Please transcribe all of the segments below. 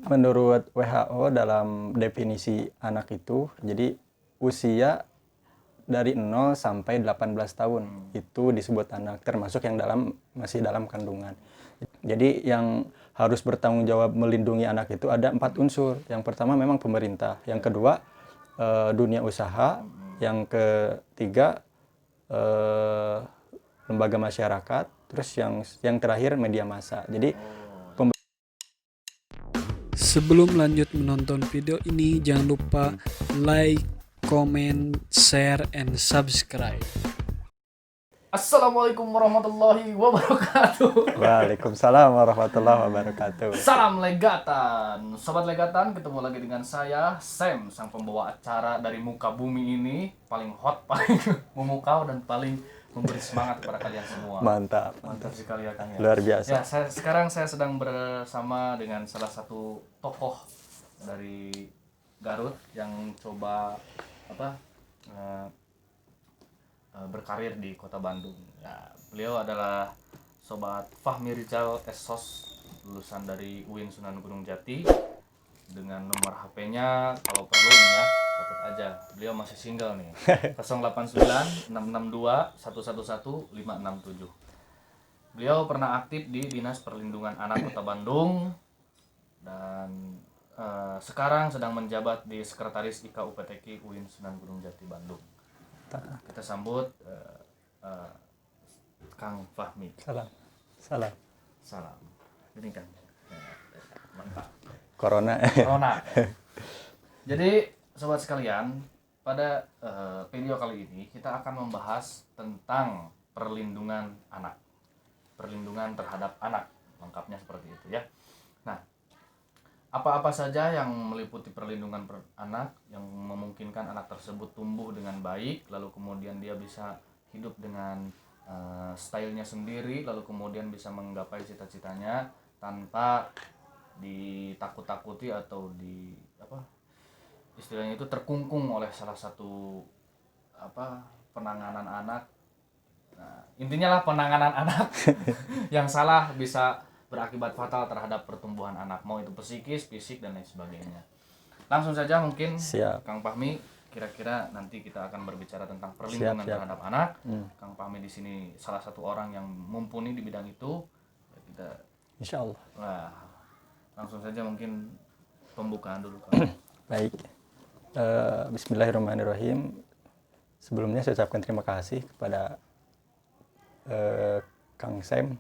Menurut WHO dalam definisi anak itu, jadi usia dari 0 sampai 18 tahun itu disebut anak, termasuk yang masih dalam kandungan. Jadi yang harus bertanggung jawab melindungi anak itu ada 4 unsur. Yang pertama memang pemerintah, yang kedua dunia usaha, yang ketiga lembaga masyarakat, terus yang terakhir media massa. Jadi Sebelum lanjut menonton video ini, jangan lupa like, comment, share, and subscribe. Assalamualaikum warahmatullahi wabarakatuh. Waalaikumsalam warahmatullahi wabarakatuh. Salam Legatan, Sobat Legatan, ketemu lagi dengan saya Sam, sang pembawa acara dari muka bumi ini, paling hot, paling memukau dan paling memberi semangat kepada kalian semua. Mantap. Mantap sekali ya Kang ya. Luar biasa. Ya, sekarang saya sedang bersama dengan salah satu tokoh dari Garut yang coba berkarir di kota Bandung. Ya, beliau adalah Sobat Fahmi Rizal Sos, lulusan dari UIN Sunan Gunung Jati. Dengan nomor HP-nya kalau perlu nih ya, catat aja. Beliau masih single nih. 089 662 111 567. Beliau pernah aktif di Dinas Perlindungan Anak Kota Bandung dan sekarang sedang menjabat di Sekretaris IKA UPTQ UIN Sunan Gunung Jati Bandung. Kita sambut Kang Fahmi. Salam. Salam. Ini Kang. Mantap. Corona. Jadi sobat sekalian, pada video kali ini kita akan membahas tentang perlindungan anak. Perlindungan terhadap anak. Lengkapnya seperti itu ya. Nah, apa-apa saja yang meliputi perlindungan anak yang memungkinkan anak tersebut tumbuh dengan baik, lalu kemudian dia bisa hidup dengan stylenya sendiri, lalu kemudian bisa menggapai cita-citanya tanpa ditakut-takuti atau istilahnya itu terkungkung oleh salah satu penanganan anak. Nah, intinya lah penanganan anak yang salah bisa berakibat fatal terhadap pertumbuhan anak, mau itu psikis, fisik, dan lain sebagainya. Langsung saja mungkin Siap. Kang Fahmi, kira-kira nanti kita akan berbicara tentang perlindungan terhadap anak. Kang Fahmi di sini salah satu orang yang mumpuni di bidang itu. Ya, kita Insyaallah. Nah, langsung saja mungkin pembukaan dulu Kang. Baik. Bismillahirrahmanirrahim. Sebelumnya saya ucapkan terima kasih kepada Kang Sam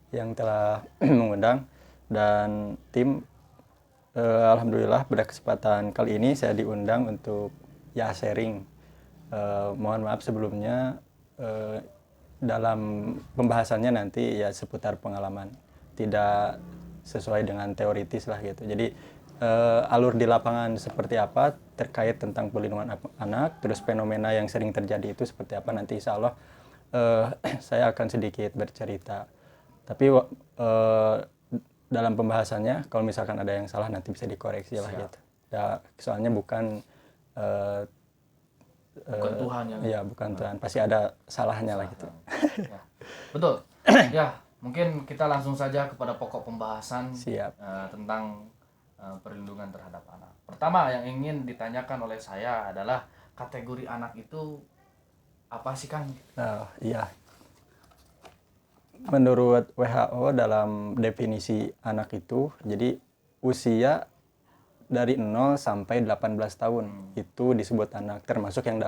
yang telah mengundang dan tim. Alhamdulillah pada kesempatan kali ini saya diundang untuk sharing. Mohon maaf sebelumnya dalam pembahasannya nanti ya seputar pengalaman, tidak sesuai dengan teoritis lah gitu. Jadi alur di lapangan seperti apa terkait tentang perlindungan anak, terus fenomena yang sering terjadi itu seperti apa, nanti insya Allah saya akan sedikit bercerita. Tapi dalam pembahasannya kalau misalkan ada yang salah nanti bisa dikoreksi lah gitu. Ya soalnya bukan Tuhan yang ya bukan Tuhan, pasti ada salahnya lah gitu. Ya, betul. Ya, mungkin kita langsung saja kepada pokok pembahasan. Siap. Tentang perlindungan terhadap anak. Pertama yang ingin ditanyakan oleh saya adalah kategori anak itu apa sih Kang? Iya. Menurut WHO dalam definisi anak itu, jadi usia dari 0 sampai 18 tahun itu disebut anak, termasuk yang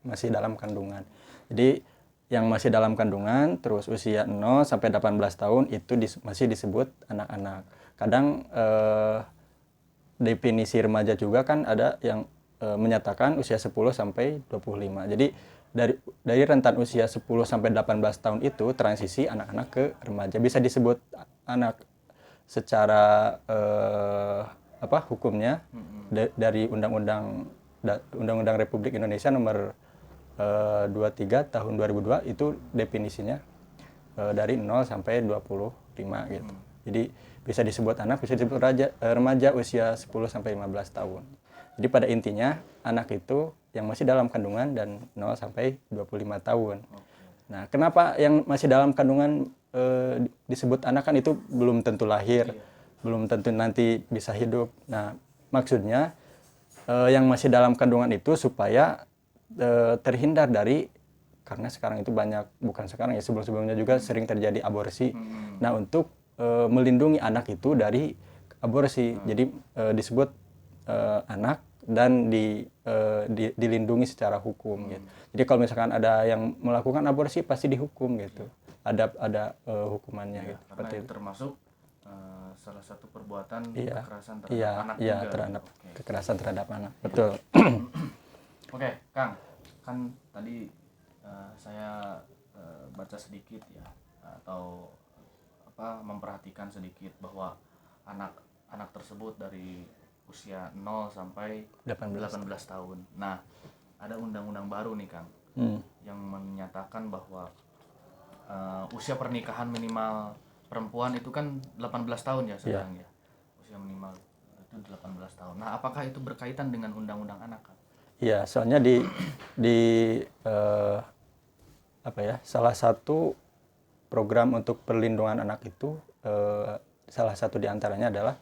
masih dalam kandungan. Jadi yang masih dalam kandungan terus usia 0 sampai 18 tahun itu masih disebut anak-anak. Kadang definisi remaja juga kan ada yang menyatakan usia 10 sampai 25. Jadi dari rentan usia 10 sampai 18 tahun itu transisi anak-anak ke remaja, bisa disebut anak secara hukumnya dari Undang-Undang Republik Indonesia nomor 23 tahun 2002 itu definisinya dari 0 sampai 25 gitu. Jadi bisa disebut anak, bisa disebut remaja usia 10 sampai 15 tahun. Jadi pada intinya anak itu yang masih dalam kandungan dan 0 sampai 25 tahun. Nah, kenapa yang masih dalam kandungan disebut anak, kan itu belum tentu lahir. belum tentu nanti bisa hidup. Nah, maksudnya yang masih dalam kandungan itu supaya terhindar dari, karena sekarang itu banyak, bukan sekarang ya, sebelum-sebelumnya juga sering terjadi aborsi. Nah, untuk melindungi anak itu dari aborsi, jadi disebut anak dan dilindungi secara hukum gitu. Jadi kalau misalkan ada yang melakukan aborsi pasti dihukum gitu. Ada hukumannya gitu. Karena Seperti itu termasuk salah satu perbuatan Iya. kekerasan terhadap Iya, anak iya, juga. terhadap Oke. kekerasan terhadap anak. Betul. Oke, Kang, kan tadi saya baca sedikit ya, atau memperhatikan sedikit bahwa anak tersebut dari usia 0 sampai 18. 18 tahun. Nah, ada undang-undang baru nih, Kang, yang menyatakan bahwa usia pernikahan minimal perempuan itu kan 18 tahun ya sekarang ya. Usia minimal itu 18 tahun. Nah, apakah itu berkaitan dengan undang-undang anak, Kang? Iya, soalnya di salah satu program untuk perlindungan anak itu salah satu diantaranya adalah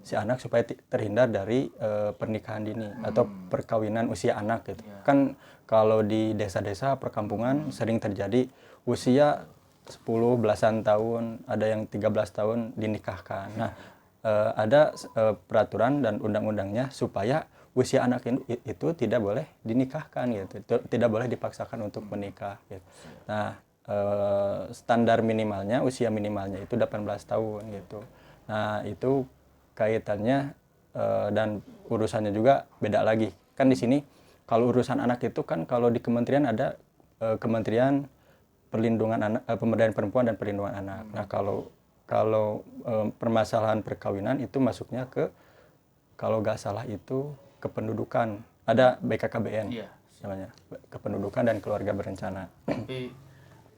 si anak supaya terhindar dari pernikahan dini atau perkawinan usia anak gitu. Kan kalau di desa-desa perkampungan sering terjadi usia 10 belasan tahun, ada yang 13 tahun dinikahkan. Nah, ada peraturan dan undang-undangnya supaya usia anak itu tidak boleh dinikahkan gitu, tidak boleh dipaksakan untuk menikah gitu. Nah, standar minimalnya, usia minimalnya itu 18 tahun gitu. Nah, itu kaitannya dan urusannya juga beda lagi. Kan di sini kalau urusan anak itu kan kalau di kementerian ada Kementerian Perlindungan Anak, Pemberdayaan Perempuan dan Perlindungan Anak. Nah, kalau permasalahan perkawinan itu masuknya ke, kalau nggak salah itu kependudukan. Ada BKKBN namanya, Kependudukan dan Keluarga Berencana. Tapi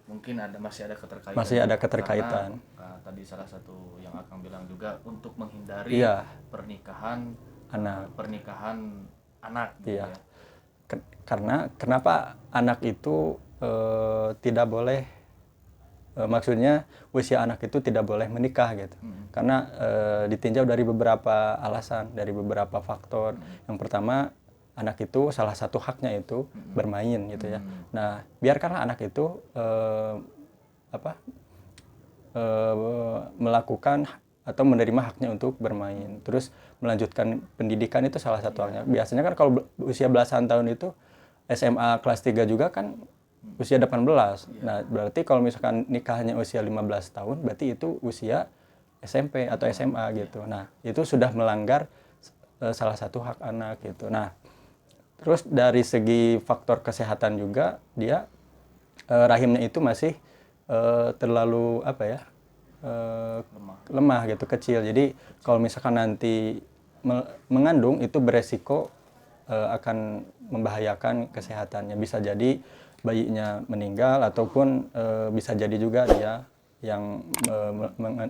mungkin masih ada keterkaitan. Masih ada keterkaitan. Karena, tadi salah satu yang Akang bilang juga untuk menghindari pernikahan anak gitu ya. Karena kenapa anak itu tidak boleh, maksudnya usia anak itu tidak boleh menikah gitu. Karena ditinjau dari beberapa alasan, dari beberapa faktor. Yang pertama, anak itu salah satu haknya itu bermain gitu ya. Nah, biarkanlah anak itu melakukan atau menerima haknya untuk bermain. Terus melanjutkan pendidikan itu salah satu haknya. Biasanya kan kalau usia belasan tahun itu SMA kelas 3 juga kan usia 18. Nah, berarti kalau misalkan nikahnya usia 15 tahun, berarti itu usia SMP atau SMA gitu. Nah, itu sudah melanggar salah satu hak anak gitu. Nah, terus dari segi faktor kesehatan juga dia rahimnya itu masih terlalu lemah gitu, kecil. Jadi kalau misalkan nanti mengandung itu beresiko akan membahayakan kesehatannya. Bisa jadi bayinya meninggal ataupun bisa jadi juga dia yang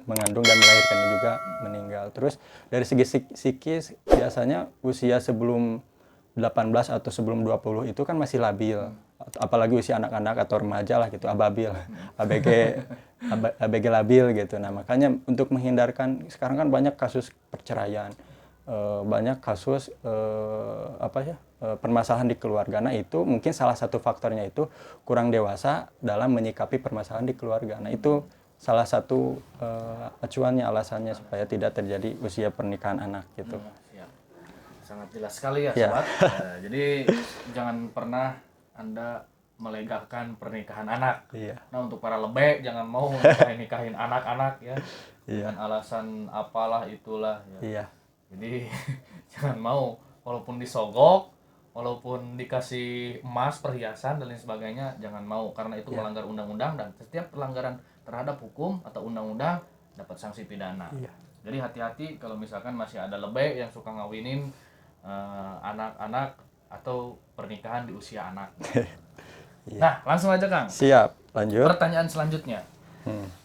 mengandung dan melahirkannya juga meninggal. Terus dari segi psikis biasanya usia sebelum 18 atau sebelum 20 itu kan masih labil. Apalagi usia anak-anak atau remaja lah gitu, ababil, ABG labil gitu. Nah, makanya untuk menghindarkan, sekarang kan banyak kasus perceraian, banyak kasus permasalahan di keluarga. Nah, itu mungkin salah satu faktornya itu kurang dewasa dalam menyikapi permasalahan di keluarga. Nah, itu salah satu acuannya, alasannya supaya tidak terjadi usia pernikahan anak gitu. Sangat jelas sekali ya, sobat. Jadi jangan pernah Anda melegakan pernikahan anak. Nah, untuk para lebek jangan mau nikahin anak-anak ya. Dengan alasan apalah itulah ya. Jadi jangan mau, walaupun disogok, walaupun dikasih emas, perhiasan dan lain sebagainya, jangan mau, karena itu melanggar undang-undang, dan setiap pelanggaran terhadap hukum atau undang-undang dapat sanksi pidana. Jadi hati-hati kalau misalkan masih ada lebek yang suka ngawinin anak-anak atau pernikahan di usia anak. Nah, langsung aja Kang. Siap, lanjut. Pertanyaan selanjutnya,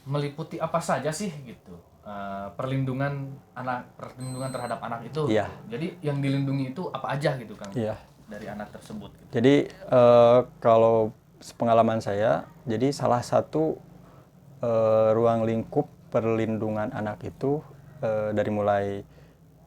meliputi apa saja sih gitu perlindungan terhadap anak itu? Jadi yang dilindungi itu apa aja gitu Kang? Dari anak tersebut. Gitu. Jadi kalau pengalaman saya, jadi salah satu ruang lingkup perlindungan anak itu dari mulai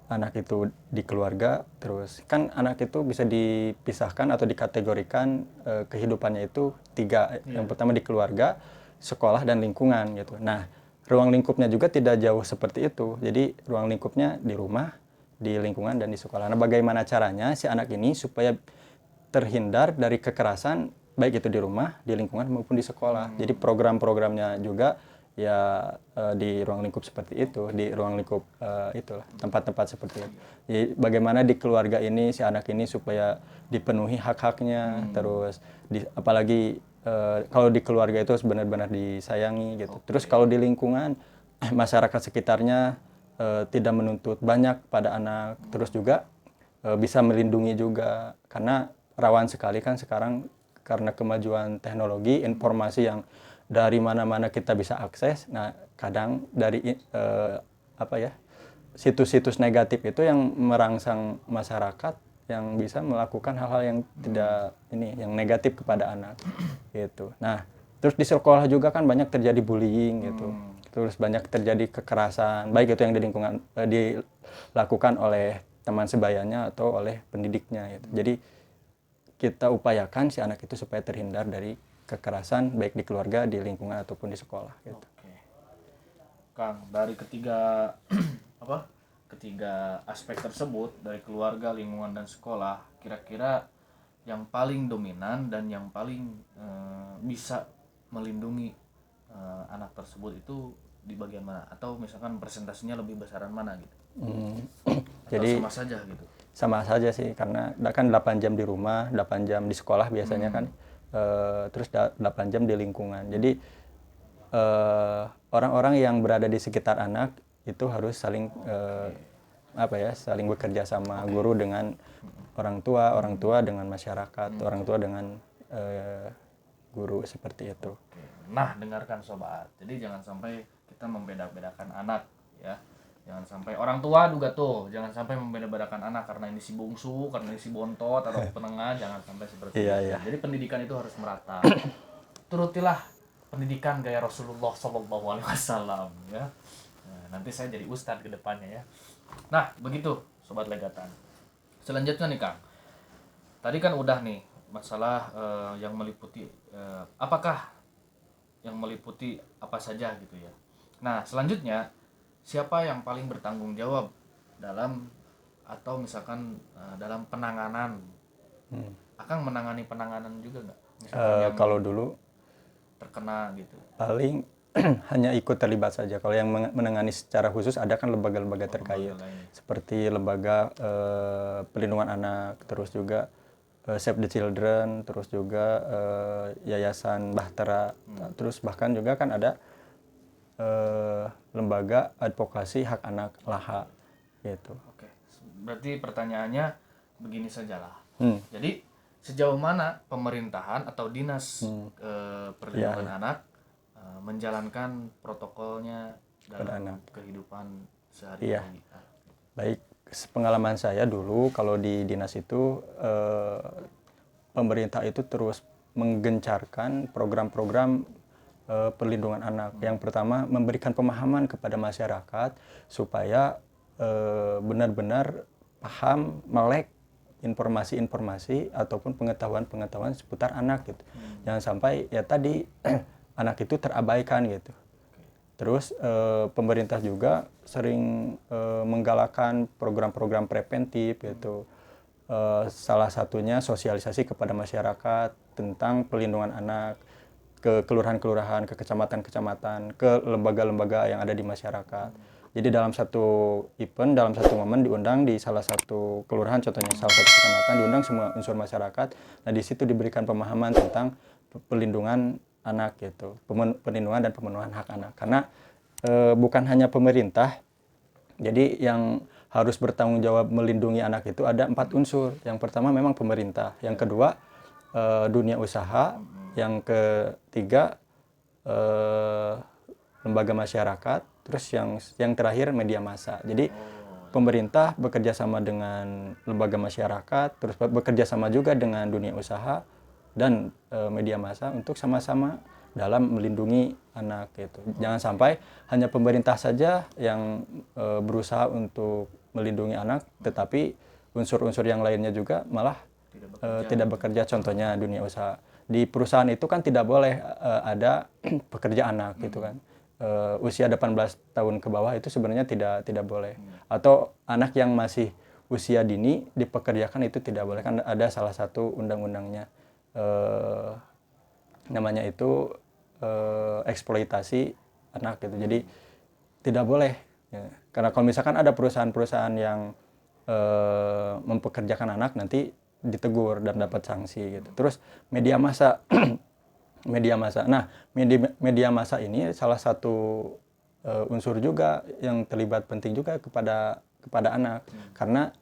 anak itu di keluarga, terus kan anak itu bisa dipisahkan atau dikategorikan kehidupannya itu 3. Yang pertama di keluarga, sekolah, dan lingkungan gitu. Nah, ruang lingkupnya juga tidak jauh seperti itu. Jadi ruang lingkupnya di rumah, di lingkungan, dan di sekolah. Nah, bagaimana caranya si anak ini supaya terhindar dari kekerasan baik itu di rumah, di lingkungan maupun di sekolah. Jadi program-programnya juga ya di ruang lingkup seperti itu, di ruang lingkup itulah tempat-tempat seperti itu. Jadi bagaimana di keluarga ini si anak ini supaya dipenuhi hak-haknya, terus apalagi kalau di keluarga itu benar-benar disayangi gitu. Terus kalau di lingkungan masyarakat sekitarnya tidak menuntut banyak pada anak, terus juga bisa melindungi juga karena rawan sekali kan sekarang karena kemajuan teknologi, informasi yang dari mana-mana kita bisa akses. Nah, kadang dari situs-situs negatif itu yang merangsang masyarakat yang bisa melakukan hal-hal yang tidak yang negatif kepada anak gitu. Nah, terus di sekolah juga kan banyak terjadi bullying gitu. Terus banyak terjadi kekerasan, baik itu yang di lingkungan dilakukan oleh teman sebayanya atau oleh pendidiknya gitu. Jadi kita upayakan si anak itu supaya terhindar dari kekerasan baik di keluarga, di lingkungan ataupun di sekolah gitu. Oke. Kang, dari ketiga ketiga aspek tersebut, dari keluarga, lingkungan, dan sekolah, kira-kira yang paling dominan dan yang paling bisa melindungi anak tersebut itu di bagian mana? Atau misalkan presentasinya lebih besaran mana gitu? Atau Jadi sama saja gitu? Sama saja sih, karena kan 8 jam di rumah, 8 jam di sekolah biasanya kan, terus 8 jam di lingkungan. Jadi orang-orang yang berada di sekitar anak itu harus saling saling bekerja sama, guru dengan orang tua dengan masyarakat, orang tua dengan guru, seperti itu. Nah, dengarkan sobat. Jadi jangan sampai kita membeda-bedakan anak ya. Jangan sampai orang tua juga tuh, jangan sampai membeda-bedakan anak karena ini si bungsu, karena ini si bontot atau penengah, jangan sampai seperti itu. Iya. Jadi pendidikan itu harus merata. Turutilah pendidikan gaya Rasulullah SAW ya. Nah, nanti saya jadi ustadz ke depannya ya. Nah, begitu sobat Legatan. Selanjutnya nih Kang. Tadi kan udah nih masalah yang meliputi apakah yang meliputi apa saja gitu ya. Nah, selanjutnya siapa yang paling bertanggung jawab dalam atau misalkan dalam penanganan? Akang menangani penanganan juga nggak? Kalau dulu terkena gitu. paling hanya ikut terlibat saja. Kalau yang menangani secara khusus ada kan lembaga-lembaga terkait, seperti lembaga perlindungan anak, terus juga Save the Children, terus juga Yayasan Bahtera, terus bahkan juga kan ada lembaga advokasi hak anak LAHA gitu. Oke. Berarti pertanyaannya begini sajalah. Jadi sejauh mana pemerintahan atau dinas perlindungan anak menjalankan protokolnya dalam kehidupan sehari-hari? Baik, pengalaman saya dulu kalau di dinas itu pemerintah itu terus menggencarkan program-program perlindungan anak. Yang pertama, memberikan pemahaman kepada masyarakat supaya benar-benar paham, melek informasi-informasi ataupun pengetahuan-pengetahuan seputar anak gitu. Jangan sampai ya tadi anak itu terabaikan gitu. Terus pemerintah juga sering menggalakkan program-program preventif gitu. Salah satunya sosialisasi kepada masyarakat tentang perlindungan anak, ke kelurahan-kelurahan, ke kecamatan-kecamatan, ke lembaga-lembaga yang ada di masyarakat. Jadi dalam satu event, dalam satu momen diundang di salah satu kelurahan, contohnya salah satu kecamatan, diundang semua unsur masyarakat. Nah, di situ diberikan pemahaman tentang perlindungan anak gitu, perlindungan dan pemenuhan hak anak. Karena bukan hanya pemerintah, jadi yang harus bertanggung jawab melindungi anak itu ada 4 unsur. Yang pertama memang pemerintah, yang kedua dunia usaha, yang ketiga lembaga masyarakat, terus yang terakhir media massa. Jadi pemerintah bekerja sama dengan lembaga masyarakat, terus bekerja sama juga dengan dunia usaha dan media massa untuk sama-sama dalam melindungi anak gitu. Jangan sampai hanya pemerintah saja yang berusaha untuk melindungi anak, tetapi unsur-unsur yang lainnya juga malah tidak bekerja. Contohnya dunia usaha. Di perusahaan itu kan tidak boleh ada pekerja anak gitu kan. Usia 18 tahun ke bawah itu sebenarnya tidak boleh. Atau anak yang masih usia dini dipekerjakan itu tidak boleh, kan ada salah satu undang-undangnya namanya itu eksploitasi anak gitu. Jadi tidak boleh ya. Karena kalau misalkan ada perusahaan-perusahaan yang mempekerjakan anak, nanti ditegur dan dapat sanksi gitu. Terus media massa media massa. Nah, media massa ini salah satu unsur juga yang terlibat penting juga kepada anak, karena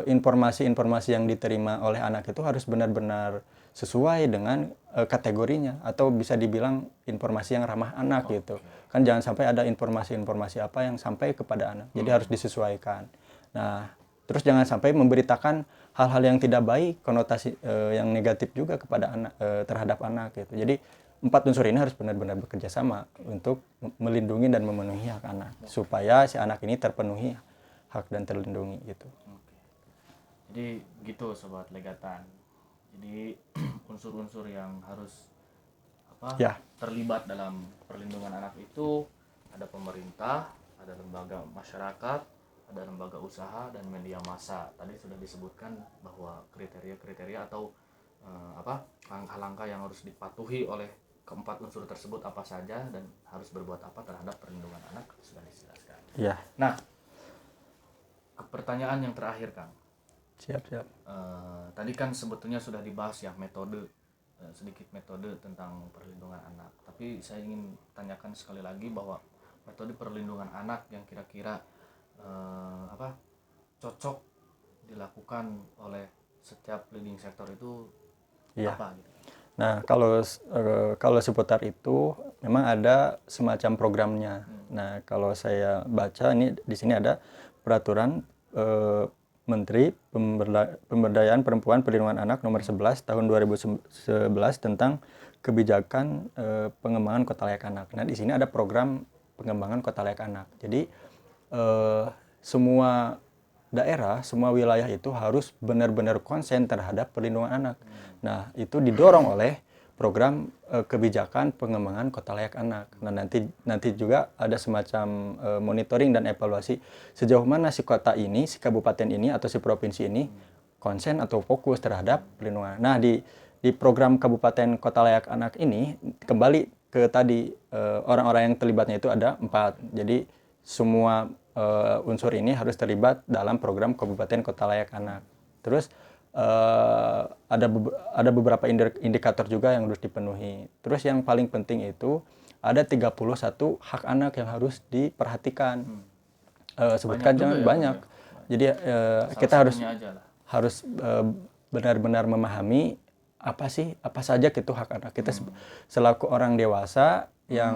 informasi-informasi yang diterima oleh anak itu harus benar-benar sesuai dengan kategorinya, atau bisa dibilang informasi yang ramah anak gitu. Kan jangan sampai ada informasi-informasi apa yang sampai kepada anak. Jadi harus disesuaikan. Nah, terus jangan sampai memberitakan hal-hal yang tidak baik, konotasi yang negatif juga kepada anak, terhadap anak gitu. Jadi 4 unsur ini harus benar-benar bekerja sama untuk melindungi dan memenuhi hak anak, supaya si anak ini terpenuhi hak dan terlindungi gitu. Jadi gitu Sobat Legatan. Jadi unsur-unsur yang harus terlibat dalam perlindungan anak itu ada pemerintah, ada lembaga masyarakat, ada lembaga usaha, dan media massa. Tadi sudah disebutkan bahwa kriteria-kriteria atau langkah-langkah yang harus dipatuhi oleh keempat unsur tersebut apa saja, dan harus berbuat apa terhadap perlindungan anak sudah dijelaskan. Iya. Nah, pertanyaan yang terakhir Kang. Siap. Tadi kan sebetulnya sudah dibahas ya sedikit metode tentang perlindungan anak. Tapi saya ingin tanyakan sekali lagi bahwa metode perlindungan anak yang kira-kira cocok dilakukan oleh setiap leading sektor itu apa gitu? Nah, kalau seputar itu memang ada semacam programnya. Nah, kalau saya baca ini di sini ada peraturan Menteri Pemberdayaan Perempuan Perlindungan Anak nomor 11 tahun 2011 tentang kebijakan pengembangan kota layak anak. Nah, di sini ada program pengembangan kota layak anak. Jadi semua daerah, semua wilayah itu harus benar-benar konsen terhadap perlindungan anak. Nah, itu didorong oleh program kebijakan pengembangan kota layak anak. Nah, nanti juga ada semacam monitoring dan evaluasi sejauh mana si kota ini, si kabupaten ini atau si provinsi ini konsen atau fokus terhadap perlindungan. Nah, di program kabupaten kota layak anak ini kembali ke tadi orang-orang yang terlibatnya itu ada 4. Jadi semua unsur ini harus terlibat dalam program kabupaten kota layak anak. Terus ada beberapa indikator juga yang harus dipenuhi. Terus yang paling penting itu ada 31 hak anak yang harus diperhatikan. Sebutkan jangan banyak. Jadi kita harus benar-benar memahami apa saja gitu hak anak. Kita selaku orang dewasa yang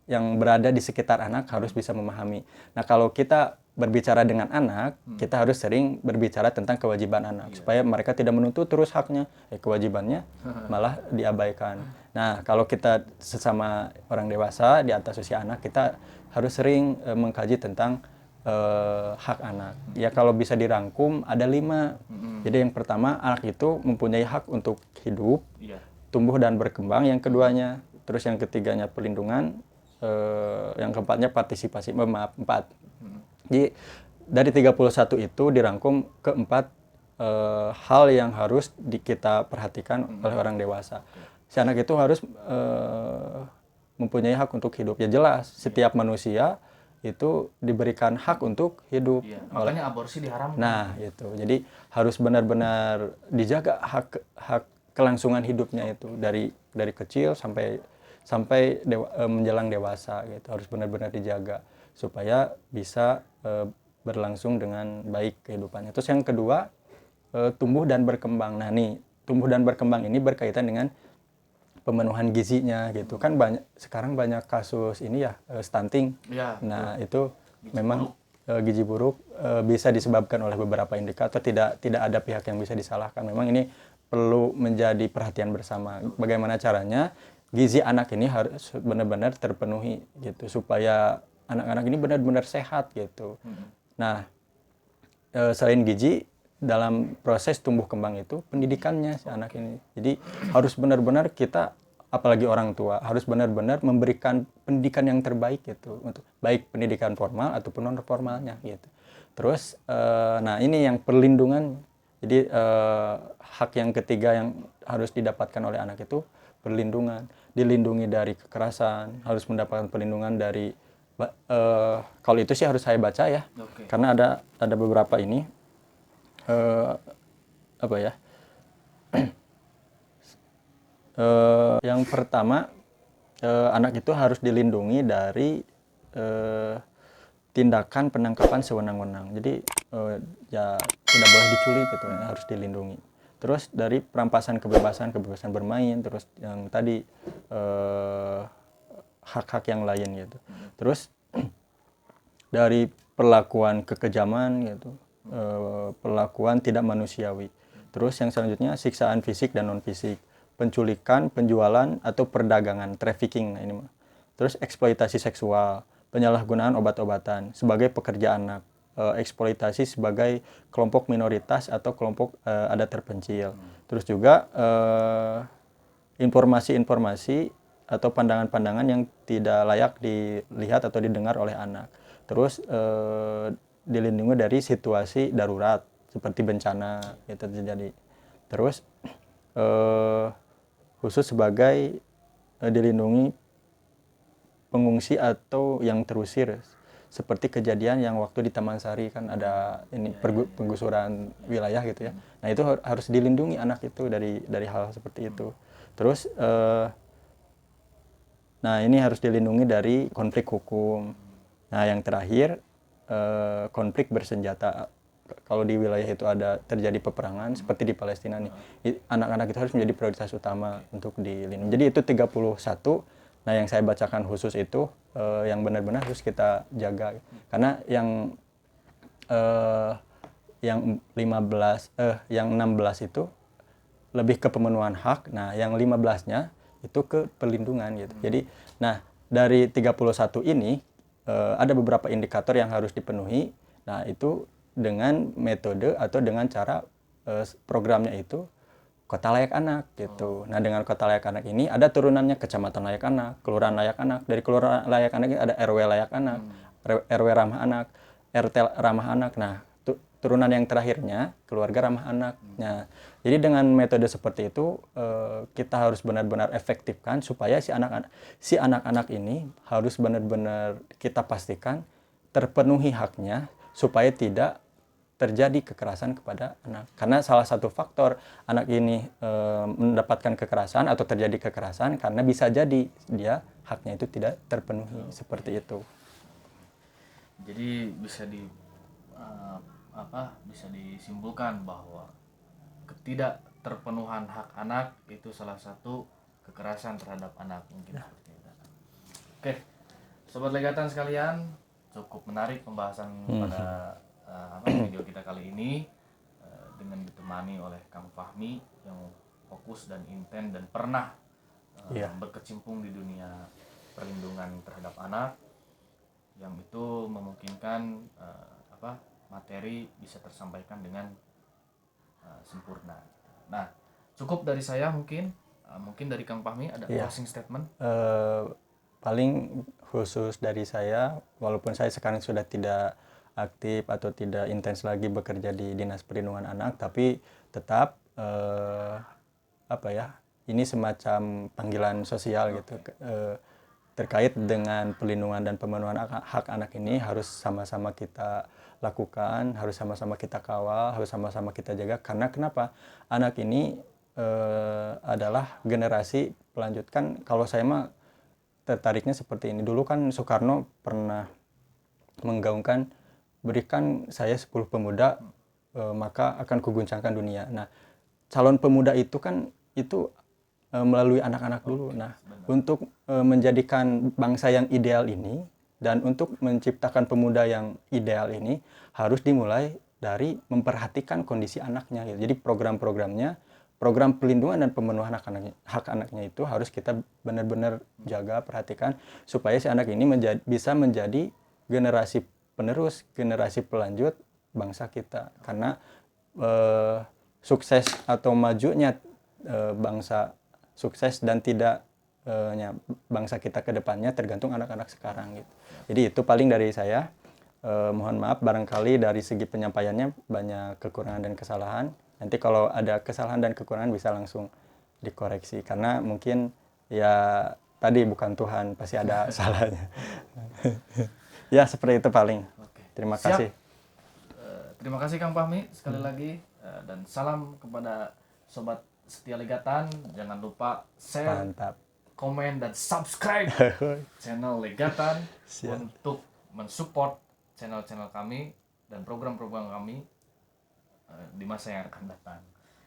yang berada di sekitar anak harus bisa memahami. Nah, kalau kita berbicara dengan anak, kita harus sering berbicara tentang kewajiban anak, supaya mereka tidak menuntut terus haknya, kewajibannya malah diabaikan. Nah, kalau kita sesama orang dewasa di atas usia anak, kita harus sering mengkaji tentang hak anak. Ya, kalau bisa dirangkum ada 5. Jadi yang pertama, anak itu mempunyai hak untuk hidup, tumbuh dan berkembang. Yang keduanya, terus yang ketiganya perlindungan. Yang keempatnya partisipasi, 4. Jadi dari 31 itu dirangkum ke 4 hal yang harus kita perhatikan oleh orang dewasa. Si anak itu harus mempunyai hak untuk hidup. Ya jelas, setiap manusia itu diberikan hak untuk hidup. Makanya aborsi diharamkan. Nah, itu. Jadi harus benar-benar dijaga hak kelangsungan hidupnya itu dari kecil sampai menjelang dewasa gitu, harus benar-benar dijaga supaya bisa berlangsung dengan baik kehidupannya. Terus yang kedua, tumbuh dan berkembang. Nah, nih tumbuh dan berkembang ini berkaitan dengan pemenuhan gizinya gitu. Kan sekarang banyak kasus ini ya, stunting. Nah, itu memang gizi buruk bisa disebabkan oleh beberapa indikator, tidak ada pihak yang bisa disalahkan. Memang ini perlu menjadi perhatian bersama. Bagaimana caranya gizi anak ini harus benar-benar terpenuhi gitu supaya anak-anak ini benar-benar sehat gitu. Nah, selain gizi, dalam proses tumbuh kembang itu pendidikannya si anak ini. Jadi harus benar-benar kita, apalagi orang tua, harus benar-benar memberikan pendidikan yang terbaik gitu, untuk baik pendidikan formal ataupun non formalnya gitu. Terus nah ini yang perlindungan. Jadi hak yang ketiga yang harus didapatkan oleh anak itu perlindungan, dilindungi dari kekerasan, harus mendapatkan perlindungan dari kalau itu sih harus saya baca ya. Karena ada beberapa ini apa ya? Yang pertama, anak itu harus dilindungi dari tindakan penangkapan sewenang-wenang. Jadi ya tidak boleh diculik gitu ya, harus dilindungi. Terus dari perampasan kebebasan bermain, terus yang tadi hak-hak yang lain gitu. Terus dari perlakuan kekejaman gitu, perlakuan tidak manusiawi. Terus yang selanjutnya siksaan fisik dan non fisik, penculikan, penjualan atau perdagangan, trafficking. Nah ini mah. Terus eksploitasi seksual, penyalahgunaan obat-obatan sebagai pekerja anak, eksploitasi sebagai kelompok minoritas atau kelompok adat terpencil. Terus juga informasi-informasi atau pandangan-pandangan yang tidak layak dilihat atau didengar oleh anak. Terus dilindungi dari situasi darurat seperti bencana itu terjadi. Terus khusus sebagai dilindungi pengungsi atau yang terusir, seperti kejadian yang waktu di Taman Sari kan ada ini penggusuran wilayah gitu ya. Nah itu harus dilindungi anak itu dari hal seperti itu. Terus nah ini harus dilindungi dari konflik hukum. Nah yang terakhir konflik bersenjata. Kalau di wilayah itu ada terjadi peperangan seperti di Palestina nih, anak-anak itu harus menjadi prioritas utama untuk dilindungi. Jadi itu 31. Nah yang saya bacakan khusus itu yang benar-benar harus kita jaga. Karena yang 16 itu lebih ke pemenuhan hak. Nah yang 15-nya itu ke perlindungan gitu. Jadi nah dari 31 ini ada beberapa indikator yang harus dipenuhi. Nah itu dengan metode atau dengan cara programnya itu Kota Layak Anak gitu. Nah dengan Kota Layak Anak ini ada turunannya Kecamatan Layak Anak, Kelurahan Layak Anak. Dari Kelurahan Layak Anak ini ada RW Layak Anak, RW Ramah Anak, RT Ramah Anak. Nah turunan yang terakhirnya Keluarga Ramah Anak. Nah jadi dengan metode seperti itu kita harus benar-benar efektifkan supaya si anak-anak ini harus benar-benar kita pastikan terpenuhi haknya supaya tidak terjadi kekerasan kepada anak. Karena salah satu faktor anak ini mendapatkan kekerasan atau terjadi kekerasan karena bisa jadi dia haknya itu tidak terpenuhi seperti itu. Jadi bisa disimpulkan bahwa ketidakterpenuhan hak anak itu salah satu kekerasan terhadap anak mungkin seperti itu. Oke, sobat legatan sekalian, cukup menarik pembahasan pada video kita kali ini dengan ditemani oleh Kang Fahmi yang fokus dan intent dan pernah berkecimpung di dunia perlindungan terhadap anak, yang itu memungkinkan materi bisa tersampaikan dengan sempurna. Nah, cukup dari saya mungkin dari Kang Fahmi ada closing statement. Paling khusus dari saya, walaupun saya sekarang sudah tidak aktif atau tidak intens lagi bekerja di Dinas Perlindungan Anak, tapi tetap ini semacam panggilan sosial gitu. Terkait dengan perlindungan dan pemenuhan hak anak ini harus sama-sama kita lakukan, harus sama-sama kita kawal, harus sama-sama kita jaga. Karena kenapa? Anak ini adalah generasi pelanjutkan. Kalau saya mah tertariknya seperti ini. Dulu kan Soekarno pernah menggaungkan, berikan saya 10 pemuda maka akan kuguncangkan dunia. Nah, calon pemuda itu kan melalui anak-anak dulu. Nah, untuk menjadikan bangsa yang ideal ini dan untuk menciptakan pemuda yang ideal ini harus dimulai dari memperhatikan kondisi anaknya gitu. Jadi program-programnya program pelindungan dan pemenuhan hak anaknya itu harus kita benar-benar jaga, perhatikan supaya si anak ini bisa menjadi generasi penerus, generasi pelanjut bangsa kita. Karena sukses atau majunya bangsa sukses dan tidak bangsa kita ke depannya tergantung anak-anak sekarang gitu. Jadi itu paling dari saya. Mohon maaf barangkali dari segi penyampaiannya banyak kekurangan dan kesalahan. Nanti kalau ada kesalahan dan kekurangan bisa langsung dikoreksi karena mungkin ya tadi bukan Tuhan, pasti ada salahnya. Ya seperti itu paling. Oke. Terima Siap. kasih. Terima kasih Kang Fahmi sekali lagi, dan salam kepada sobat setia Legatan. Jangan lupa share, Mantap. komen dan subscribe channel Legatan untuk mensupport channel-channel kami dan program-program kami di masa yang akan datang.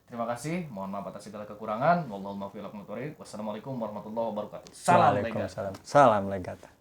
Terima kasih, mohon maaf atas segala kekurangan. Wassalamualaikum warahmatullahi wabarakatuh. Salam Legatan. Waalaikumsalam. Salam Legatan.